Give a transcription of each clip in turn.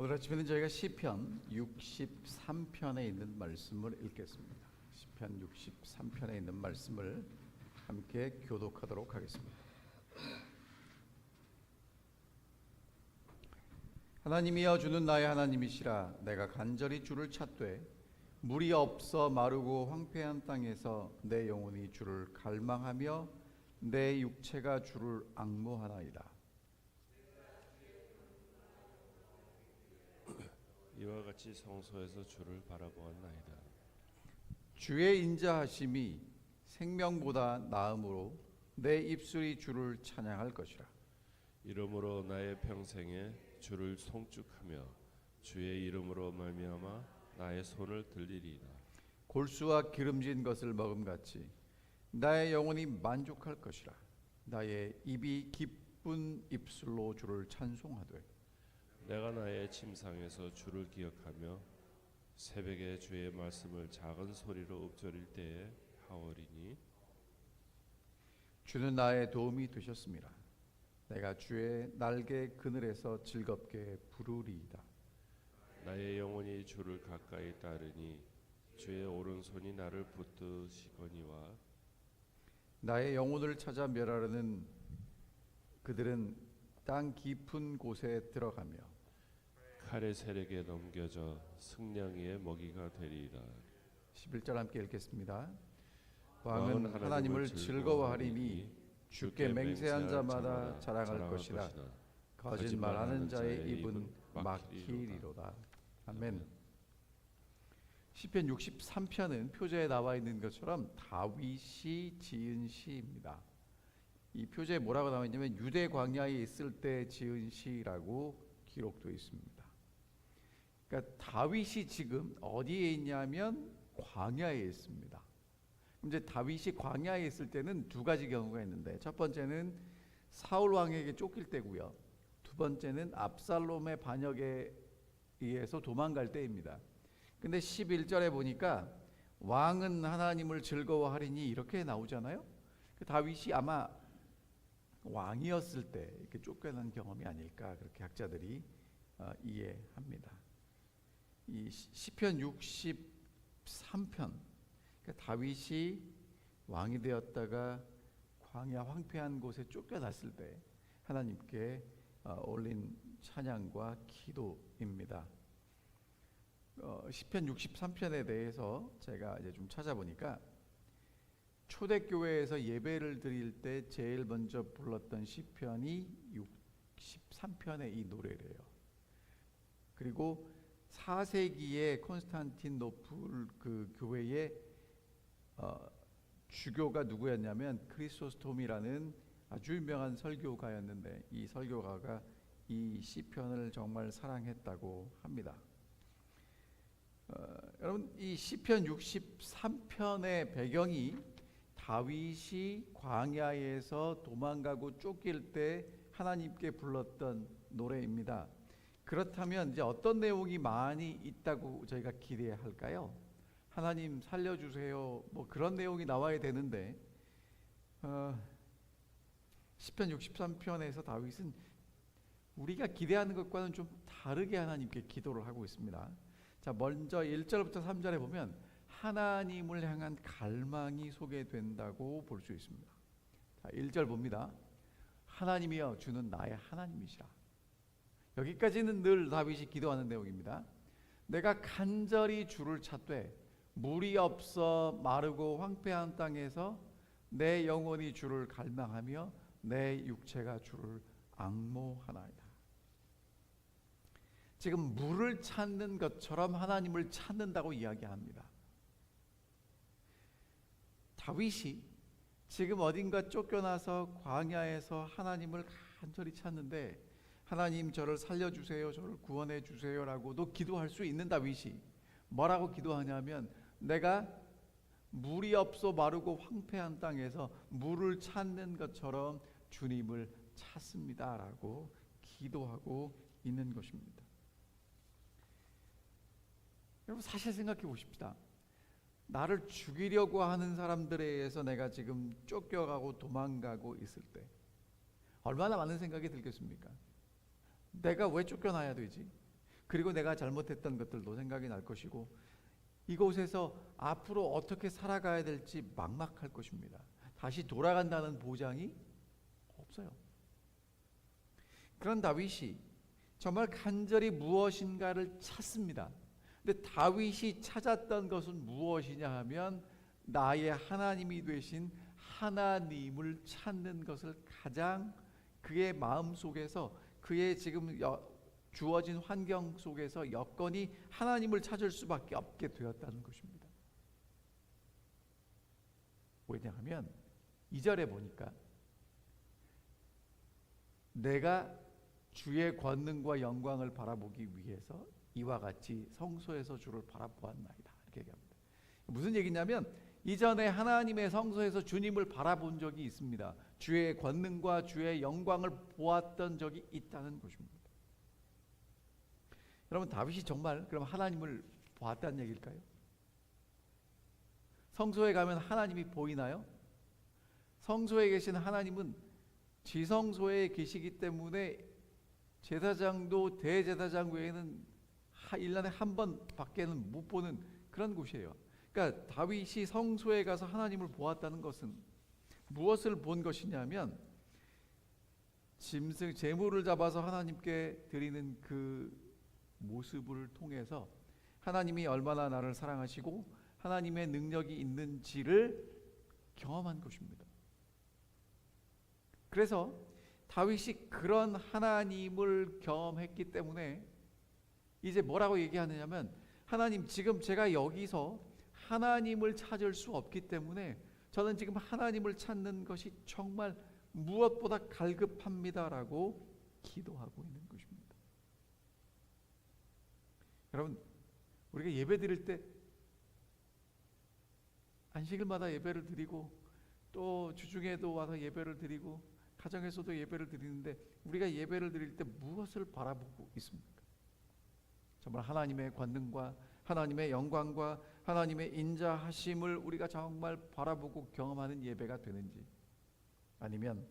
오늘 아침에는 저희가 시편 63편에 있는 말씀을 읽겠습니다. 시편 63편에 있는 말씀을 함께 교독하도록 하겠습니다. 하나님이여 주는 나의 하나님이시라. 내가 간절히 주를 찾되 물이 없어 마르고 황폐한 땅에서 내 영혼이 주를 갈망하며 내 육체가 주를 앙모하나이다. 이와 같이 성소에서 주를 바라보았나이다. 주의 인자하심이 생명보다 나음으로 내 입술이 주를 찬양할 것이라. 이러므로 나의 평생에 주를 송축하며 주의 이름으로 말미암아 나의 손을 들리리이다. 골수와 기름진 것을 먹음같이 나의 영혼이 만족할 것이라. 나의 입이 기쁜 입술로 주를 찬송하되 내가 나의 침상에서 주를 기억하며 새벽에 주의 말씀을 작은 소리로 읊조릴 때에 하오리니 주는 나의 도움이 되셨습니다. 내가 주의 날개 그늘에서 즐겁게 부르리이다. 나의 영혼이 주를 가까이 따르니 주의 오른손이 나를 붙드시거니와 나의 영혼을 찾아 멸하려는 그들은 땅 깊은 곳에 들어가며 칼의 세력에 넘겨져 승냥이의 먹이가 되리이다. 11절 함께 읽겠습니다. 왕은 하나님을 즐거워하리니 주께 맹세한 자마다 자랑할 것이라. 거짓말하는 자의 입은 막히리로다. 아멘. 시편 63편은 표제에 나와 있는 것처럼 다윗이 지은 시입니다. 이 표제에 뭐라고 나와 있냐면 유대 광야에 있을 때 지은 시라고 기록되어 있습니다. 그러니까 다윗이 지금 어디에 있냐면 광야에 있습니다. 이제 다윗이 광야에 있을 때는 두 가지 경우가 있는데, 첫 번째는 사울 왕에게 쫓길 때고요. 두 번째는 압살롬의 반역에 의해서 도망갈 때입니다. 근데 11절에 보니까 왕은 하나님을 즐거워하리니 이렇게 나오잖아요. 다윗이 아마 왕이었을 때 이렇게 쫓겨난 경험이 아닐까, 그렇게 학자들이 이해합니다. 이 시편 63편, 그러니까 다윗이 왕이 되었다가 광야 황폐한 곳에 쫓겨났을 때 하나님께 올린 찬양과 기도입니다. 시편 63편에 대해서 제가 이제 좀 찾아보니까 초대교회에서 예배를 드릴 때 제일 먼저 불렀던 시편이 63편의 이 노래래요. 그리고 4세기에 콘스탄티노플 그 교회의 주교가 누구였냐면 크리소스톰이라는 아주 유명한 설교가였는데, 이 설교가가 이 시편을 정말 사랑했다고 합니다. 여러분, 이 시편 63편의 배경이 다윗이 광야에서 도망가고 쫓길 때 하나님께 불렀던 노래입니다. 그렇다면 이제 어떤 내용이 많이 있다고 저희가 기대할까요? 하나님 살려주세요, 뭐 그런 내용이 나와야 되는데, 시편 63편에서 다윗은 우리가 기대하는 것과는 좀 다르게 하나님께 기도를 하고 있습니다. 자, 먼저 1절부터 3절에 보면 하나님을 향한 갈망이 소개된다고 볼 수 있습니다. 자, 1절 봅니다. 하나님이여 주는 나의 하나님이시라. 여기까지는 늘 다윗이 기도하는 내용입니다. 내가 간절히 주를 찾되 물이 없어 마르고 황폐한 땅에서 내 영혼이 주를 갈망하며 내 육체가 주를 앙모하나이다. 지금 물을 찾는 것처럼 하나님을 찾는다고 이야기합니다. 다윗이 지금 어딘가 쫓겨나서 광야에서 하나님을 간절히 찾는데, 하나님 저를 살려주세요, 저를 구원해 주세요라고도 기도할 수 있는 다윗이 뭐라고 기도하냐면, 내가 물이 없어 마르고 황폐한 땅에서 물을 찾는 것처럼 주님을 찾습니다라고 기도하고 있는 것입니다. 여러분, 사실 생각해 보십시다. 나를 죽이려고 하는 사람들에 의해서 내가 지금 쫓겨가고 도망가고 있을 때 얼마나 많은 생각이 들겠습니까? 내가 왜 쫓겨나야 되지? 그리고 내가 잘못했던 것들도 생각이 날 것이고 이곳에서 앞으로 어떻게 살아가야 될지 막막할 것입니다. 다시 돌아간다는 보장이 없어요. 그런 다윗이 정말 간절히 무엇인가를 찾습니다. 근데 다윗이 찾았던 것은 무엇이냐 하면 나의 하나님이 되신 하나님을 찾는 것을 가장 그의 마음 속에서 그의 지금 주어진 환경 속에서 여건이 하나님을 찾을 수밖에 없게 되었다는 것입니다. 왜냐하면 2절에 보니까 내가 주의 권능과 영광을 바라보기 위해서 이와 같이 성소에서 주를 바라보았나이다 이렇게 얘기합니다. 무슨 얘기냐면 이전에 하나님의 성소에서 주님을 바라본 적이 있습니다. 주의 권능과 주의 영광을 보았던 적이 있다는 것입니다. 여러분 다윗이 정말 그럼 하나님을 보았다는 얘기일까요? 성소에 가면 하나님이 보이나요? 성소에 계신 하나님은 지성소에 계시기 때문에 제사장도 대제사장 외에는 1년에 한 번 밖에는 못 보는 그런 곳이에요. 그러니까 다윗이 성소에 가서 하나님을 보았다는 것은 무엇을 본 것이냐면 제물을 잡아서 하나님께 드리는 그 모습을 통해서 하나님이 얼마나 나를 사랑하시고 하나님의 능력이 있는지를 경험한 것입니다. 그래서 다윗이 그런 하나님을 경험했기 때문에 이제 뭐라고 얘기하느냐면 하나님 지금 제가 여기서 하나님을 찾을 수 없기 때문에 저는 지금 하나님을 찾는 것이 정말 무엇보다 갈급합니다라고 기도하고 있는 것입니다. 여러분 우리가 예배 드릴 때 안식일마다 예배를 드리고 또 주중에도 와서 예배를 드리고 가정에서도 예배를 드리는데 우리가 예배를 드릴 때 무엇을 바라보고 있습니까? 정말 하나님의 권능과 하나님의 영광과 하나님의 인자하심을 우리가 정말 바라보고 경험하는 예배가 되는지 아니면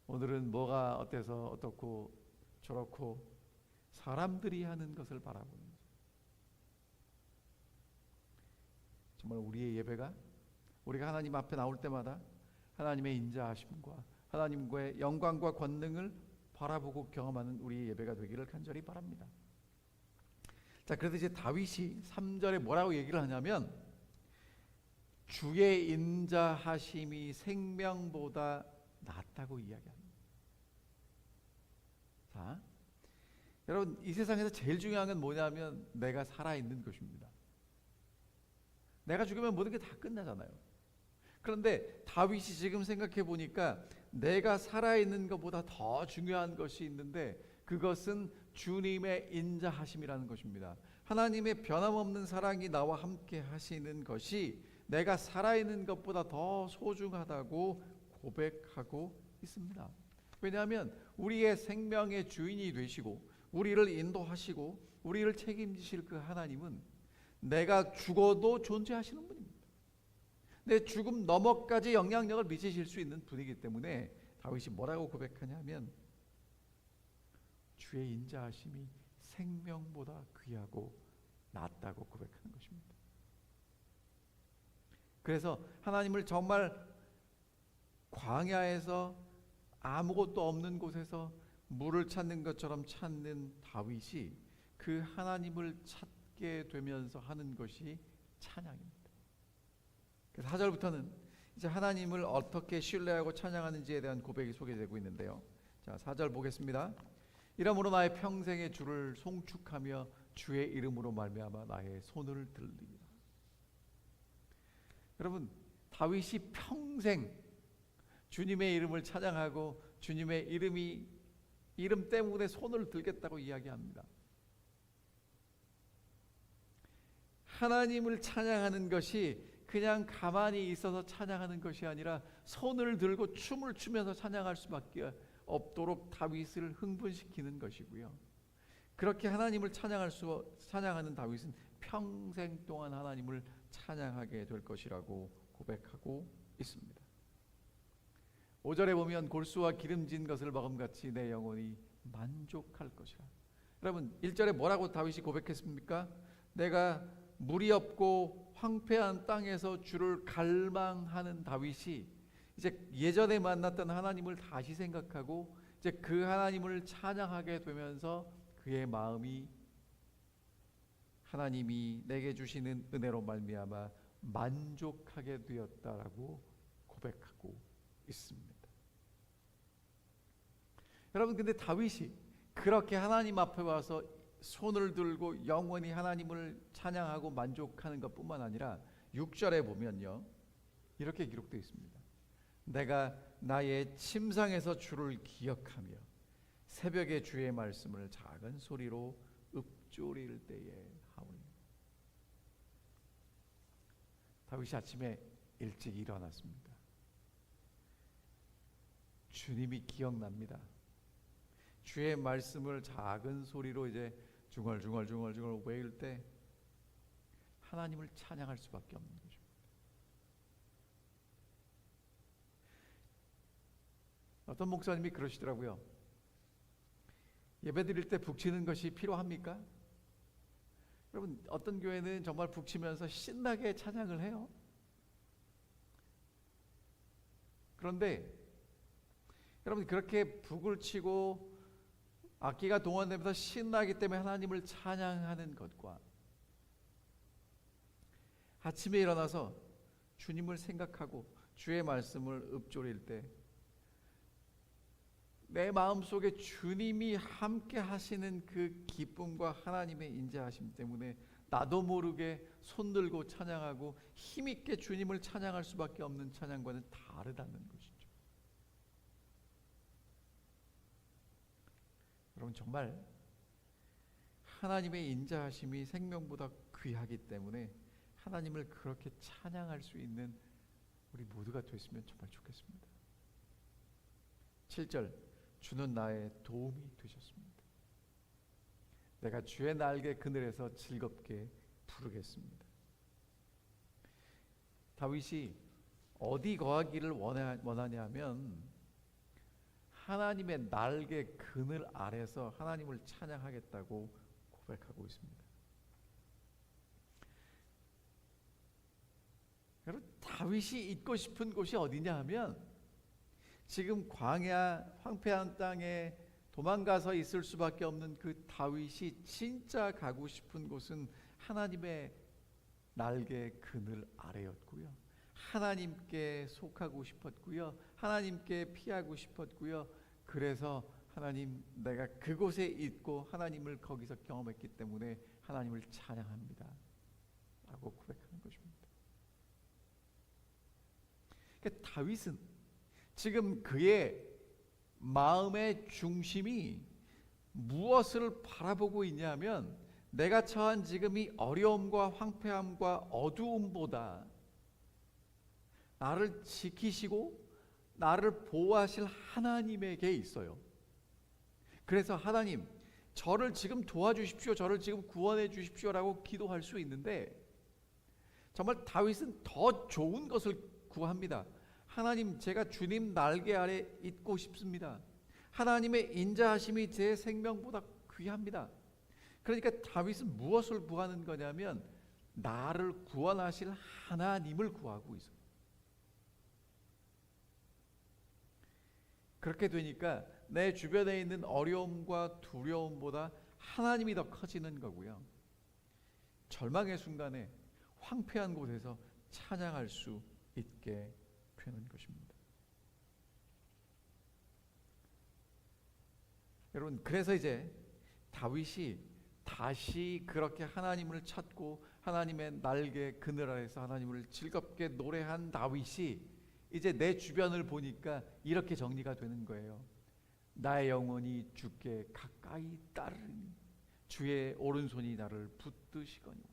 오늘은 뭐가 어때서 어떻고 저렇고 사람들이 하는 것을 바라보는지 정말 우리의 예배가 우리가 하나님 앞에 나올 때마다 하나님의 인자하심과 하나님과의 영광과 권능을 바라보고 경험하는 우리의 예배가 되기를 간절히 바랍니다. 자, 그래서 이제 다윗이 3절에 뭐라고 얘기를 하냐면 주의 인자하심이 생명보다 낫다고 이야기합니다. 자, 여러분 이 세상에서 제일 중요한 건 뭐냐면 내가 살아있는 것입니다. 내가 죽으면 모든 게 다 끝나잖아요. 그런데 다윗이 지금 생각해 보니까 내가 살아있는 것보다 더 중요한 것이 있는데 그것은 주님의 인자하심이라는 것입니다. 하나님의 변함없는 사랑이 나와 함께 하시는 것이 내가 살아있는 것보다 더 소중하다고 고백하고 있습니다. 왜냐하면 우리의 생명의 주인이 되시고 우리를 인도하시고 우리를 책임지실 그 하나님은 내가 죽어도 존재하시는 분입니다. 내 죽음 너머까지 영향력을 미치실 수 있는 분이기 때문에 다윗이 뭐라고 고백하냐면 주의 인자하심이 생명보다 귀하고 낫다고 고백하는 것입니다. 그래서 하나님을 정말 광야에서 아무것도 없는 곳에서 물을 찾는 것처럼 찾는 다윗이 그 하나님을 찾게 되면서 하는 것이 찬양입니다. 4절부터는 이제 하나님을 어떻게 신뢰하고 찬양하는지에 대한 고백이 소개되고 있는데요. 자, 4절 보겠습니다. 이러므로 나의 평생의 주를 송축하며 주의 이름으로 말미암아 나의 손을 들리리라. 여러분 다윗이 평생 주님의 이름을 찬양하고 주님의 이름 때문에 손을 들겠다고 이야기합니다. 하나님을 찬양하는 것이 그냥 가만히 있어서 찬양하는 것이 아니라 손을 들고 춤을 추면서 찬양할 수밖에 없도록 다윗을 흥분시키는 것이고요. 그렇게 하나님을 찬양하는 다윗은 평생 동안 하나님을 찬양하게 될 것이라고 고백하고 있습니다. 5절에 보면 골수와 기름진 것을 먹음같이 내 영혼이 만족할 것이라. 여러분 1절에 뭐라고 다윗이 고백했습니까? 내가 물이 없고 황폐한 땅에서 주를 갈망하는 다윗이 이제 예전에 만났던 하나님을 다시 생각하고 이제 그 하나님을 찬양하게 되면서 그의 마음이 하나님이 내게 주시는 은혜로 말미암아 만족하게 되었다라고 고백하고 있습니다. 여러분 근데 다윗이 그렇게 하나님 앞에 와서 손을 들고 영원히 하나님을 찬양하고 만족하는 것뿐만 아니라 6절에 보면요 이렇게 기록되어 있습니다. 내가 나의 침상에서 주를 기억하며 새벽에 주의 말씀을 작은 소리로 읊조릴 때에 하오니. 다윗이 아침에 일찍 일어났습니다. 주님이 기억납니다. 주의 말씀을 작은 소리로 이제 중얼중얼 외울 때 하나님을 찬양할 수밖에 없는 거죠. 어떤 목사님이 그러시더라고요. 예배 드릴 때 북치는 것이 필요합니까? 여러분 어떤 교회는 정말 북치면서 신나게 찬양을 해요. 그런데 여러분 그렇게 북을 치고 악기가 동원되면서 신나기 때문에 하나님을 찬양하는 것과 아침에 일어나서 주님을 생각하고 주의 말씀을 읊조릴 때 내 마음속에 주님이 함께 하시는 그 기쁨과 하나님의 인자하심 때문에 나도 모르게 손들고 찬양하고 힘있게 주님을 찬양할 수밖에 없는 찬양과는 다르다는 것이죠. 여러분 정말 하나님의 인자하심이 생명보다 귀하기 때문에 하나님을 그렇게 찬양할 수 있는 우리 모두가 됐으면 정말 좋겠습니다. 7절 주는 나의 도움이 되셨습니다. 내가 주의 날개 그늘에서 즐겁게 부르겠습니다. 다윗이 어디 거하기를 원하냐 하면 하나님의 날개 그늘 아래서 하나님을 찬양하겠다고 고백하고 있습니다. 여러분 다윗이 있고 싶은 곳이 어디냐 하면 지금 광야 황폐한 땅에 도망가서 있을 수밖에 없는 그 다윗이 진짜 가고 싶은 곳은 하나님의 날개 그늘 아래였고요. 하나님께 속하고 싶었고요. 하나님께 피하고 싶었고요. 그래서 하나님 내가 그곳에 있고 하나님을 거기서 경험했기 때문에 하나님을 찬양합니다 라고 고백하는 것입니다. 그러니까 다윗은 지금 그의 마음의 중심이 무엇을 바라보고 있냐면 내가 처한 지금 이 어려움과 황폐함과 어두움보다 나를 지키시고 나를 보호하실 하나님에게 있어요. 그래서 하나님 저를 지금 도와주십시오, 저를 지금 구원해 주십시오라고 기도할 수 있는데 정말 다윗은 더 좋은 것을 구합니다. 하나님 제가 주님 날개 아래 있고 싶습니다. 하나님의 인자하심이 제 생명보다 귀합니다. 그러니까 다윗은 무엇을 구하는 거냐면 나를 구원하실 하나님을 구하고 있어요. 그렇게 되니까 내 주변에 있는 어려움과 두려움보다 하나님이 더 커지는 거고요. 절망의 순간에 황폐한 곳에서 찬양할 수 있게 되는 것입니다. 여러분 그래서 이제 다윗이 다시 그렇게 하나님을 찾고 하나님의 날개 그늘 아래서 하나님을 즐겁게 노래한 다윗이 이제 내 주변을 보니까 이렇게 정리가 되는 거예요. 나의 영혼이 주께 가까이 따르니 주의 오른손이 나를 붙드시거니와.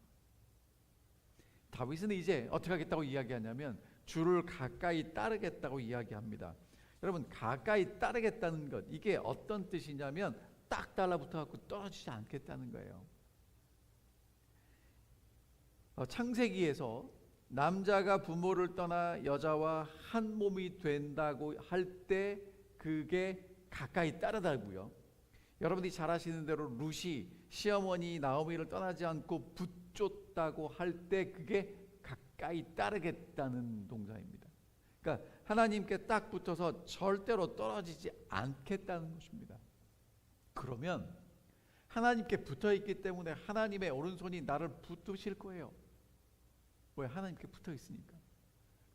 다윗은 이제 어떻게 하겠다고 이야기하냐면 주를 가까이 따르겠다고 이야기합니다. 여러분 가까이 따르겠다는 것 이게 어떤 뜻이냐면 딱 달라붙어 갖고 떨어지지 않겠다는 거예요. 창세기에서 남자가 부모를 떠나 여자와 한 몸이 된다고 할 때 그게 가까이 따르다고요. 여러분이 잘 아시는 대로 룻이 시어머니 나오미를 떠나지 않고 붙쫓다고 할 때 그게 가까이 따르겠다는 동사입니다. 그러니까 하나님께 딱 붙어서 절대로 떨어지지 않겠다는 것입니다. 그러면 하나님께 붙어 있기 때문에 하나님의 오른손이 나를 붙드실 거예요. 왜? 하나님께 붙어 있으니까.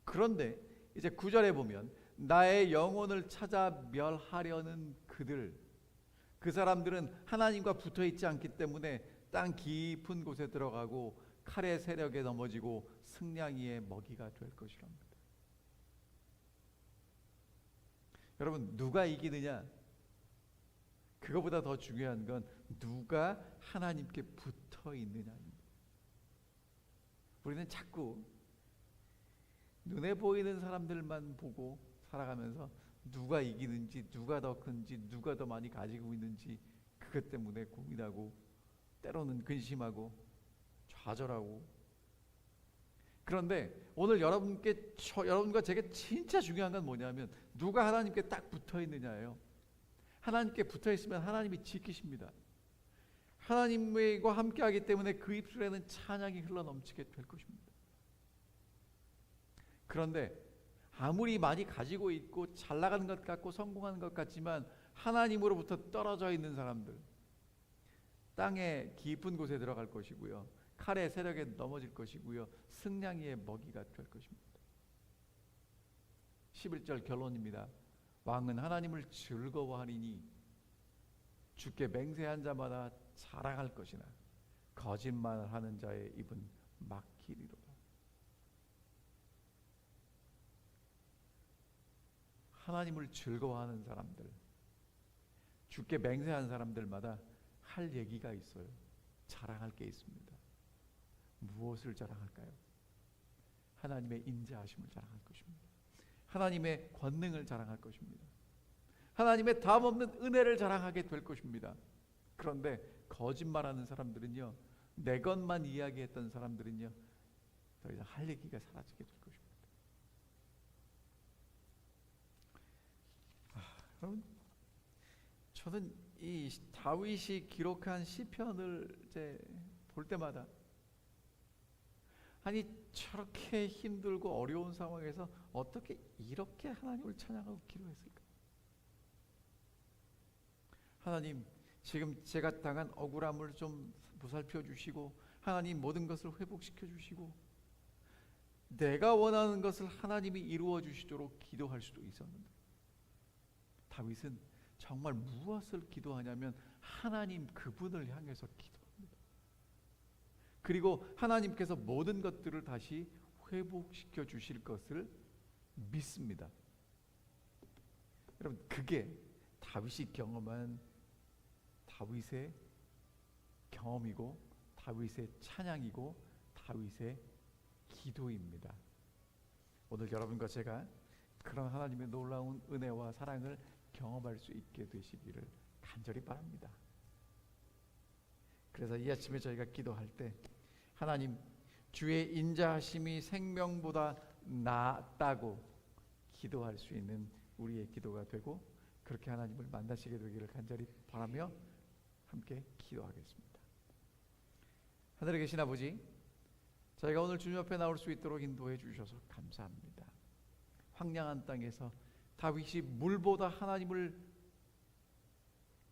그런데 이제 9절에 보면 나의 영혼을 찾아 멸하려는 그들, 그 사람들은 하나님과 붙어 있지 않기 때문에 땅 깊은 곳에 들어가고 칼의 세력에 넘어지고 승냥이의 먹이가 될 것이랍니다. 여러분, 누가 이기느냐? 그거보다 더 중요한 건 누가 하나님께 붙어 있느냐입니다. 우리는 자꾸 눈에 보이는 사람들만 보고 살아가면서 누가 이기는지, 누가 더 큰지, 누가 더 많이 가지고 있는지 그것 때문에 고민하고 때로는 근심하고 좌절하고. 그런데 오늘 여러분과 제게 진짜 중요한 건 뭐냐면 누가 하나님께 딱 붙어 있느냐예요. 하나님께 붙어 있으면 하나님이 지키십니다. 하나님과 함께하기 때문에 그 입술에는 찬양이 흘러넘치게 될 것입니다. 그런데 아무리 많이 가지고 있고 잘 나가는 것 같고 성공하는 것 같지만 하나님으로부터 떨어져 있는 사람들, 땅의 깊은 곳에 들어갈 것이고요, 칼의 세력에 넘어질 것이고요, 승냥이의 먹이가 될 것입니다. 11절 결론입니다. 왕은 하나님을 즐거워하리니 주께 맹세한 자마다 자랑할 것이나 거짓말하는 자의 입은 막히리로다. 하나님을 즐거워하는 사람들, 주께 맹세한 사람들마다 할 얘기가 있어요. 자랑할 게 있습니다. 무엇을 자랑할까요? 하나님의 인자하심을 자랑할 것입니다. 하나님의 권능을 자랑할 것입니다. 하나님의 다함없는 은혜를 자랑하게 될 것입니다. 그런데 거짓말하는 사람들은요, 내 것만 이야기했던 사람들은요, 더 이상 할 얘기가 사라지게 될 것입니다. 여러분, 저는 이 다윗이 기록한 시편을 이제 볼 때마다 아니 저렇게 힘들고 어려운 상황에서 어떻게 이렇게 하나님을 찬양하고 기도했을까? 하나님, 지금 제가 당한 억울함을 좀 보살펴 주시고 하나님 모든 것을 회복시켜 주시고 내가 원하는 것을 하나님이 이루어 주시도록 기도할 수도 있었는데 다윗은 정말 무엇을 기도하냐면 하나님 그분을 향해서 기도합니다. 그리고 하나님께서 모든 것들을 다시 회복시켜 주실 것을 믿습니다. 여러분, 그게 다윗이 경험한 다윗의 경험이고 다윗의 찬양이고 다윗의 기도입니다. 오늘 여러분과 제가 그런 하나님의 놀라운 은혜와 사랑을 경험할 수 있게 되시기를 간절히 바랍니다. 그래서 이 아침에 저희가 기도할 때 하나님, 주의 인자하심이 생명보다 낫다고 기도할 수 있는 우리의 기도가 되고 그렇게 하나님을 만나시게 되기를 간절히 바라며 함께 기도하겠습니다. 하늘에 계신 아버지, 저희가 오늘 주님 앞에 나올 수 있도록 인도해 주셔서 감사합니다. 황량한 땅에서 다윗이 물보다 하나님을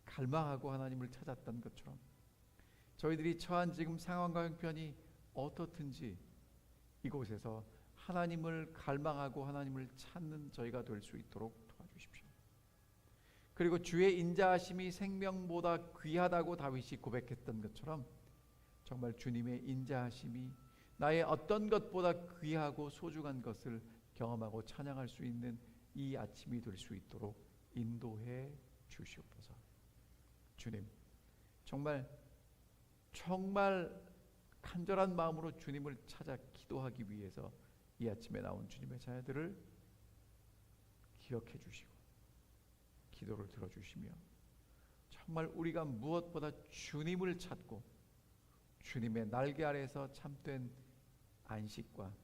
갈망하고 하나님을 찾았던 것처럼 저희들이 처한 지금 상황과 형편이 어떻든지 이곳에서 하나님을 갈망하고 하나님을 찾는 저희가 될 수 있도록 도와주십시오. 그리고 주의 인자하심이 생명보다 귀하다고 다윗이 고백했던 것처럼 정말 주님의 인자하심이 나의 어떤 것보다 귀하고 소중한 것을 경험하고 찬양할 수 있는 이 아침이 될 수 있도록 인도해 주시옵소서. 주님, 정말 간절한 마음으로 주님을 찾아 기도하기 위해서 이 아침에 나온 주님의 자녀들을 기억해 주시고 기도를 들어주시며 정말 우리가 무엇보다 주님을 찾고 주님의 날개 아래에서 참된 안식과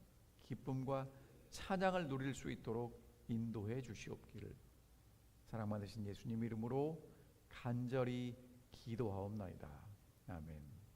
기쁨과 찬양을 누릴 수 있도록 인도해 주시옵기를 사랑 많으신 예수님 이름으로 간절히 기도하옵나이다. 아멘.